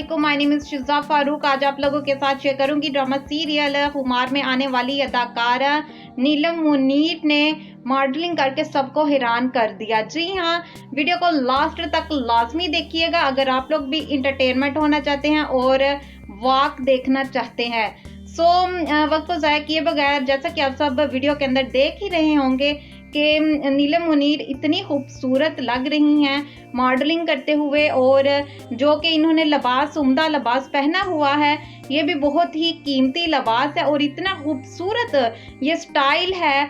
वालेकुम, my name is शिज़ा Farooq. आज आप लोगों के साथ शेयर करूंगी ड्रामा सीरियल खुमार में आने वाली अदाकारा नीलम मुनीर ने मॉडलिंग करके सबको हैरान कर दिया। जी हाँ, वीडियो को लास्ट तक लाजमी देखिएगा अगर आप लोग भी इंटरटेनमेंट होना चाहते हैं और वॉक देखना चाहते हैं। वक्त को ज़ाया किए बगैर, जैसा कि आप सब वीडियो के अंदर देख ही रहे होंगे कि नीलम मुनीर इतनी खूबसूरत लग रही हैं मॉडलिंग करते हुए, और जो कि इन्होंने लिबास, उम्दा लिबास पहना हुआ है, ये भी बहुत ही कीमती लिबास है और इतना खूबसूरत ये स्टाइल है।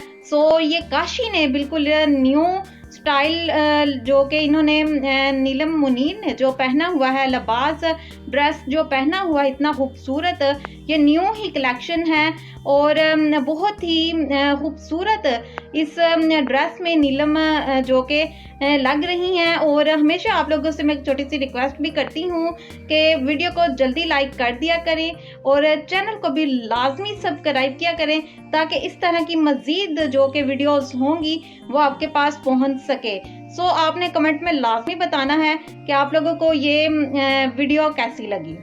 ये काशी ने बिल्कुल न्यू स्टाइल जो कि इन्होंने नीलम मुनीर ने जो पहना हुआ है लिबास, ड्रेस जो पहना हुआ है इतना खूबसूरत, ये न्यू ही कलेक्शन है और बहुत ही खूबसूरत इस ड्रेस में नीलम जो कि लग रही हैं। और हमेशा आप लोगों से मैं एक छोटी सी रिक्वेस्ट भी करती हूँ कि वीडियो को जल्दी लाइक कर दिया करें और चैनल को भी लाजमी सब्सक्राइब किया करें ताकि इस तरह की मज़ीद जो कि वीडियोस होंगी वो आपके पास पहुँच सके। आपने कमेंट में लाजमी बताना है कि आप लोगों को ये वीडियो कैसी लगी।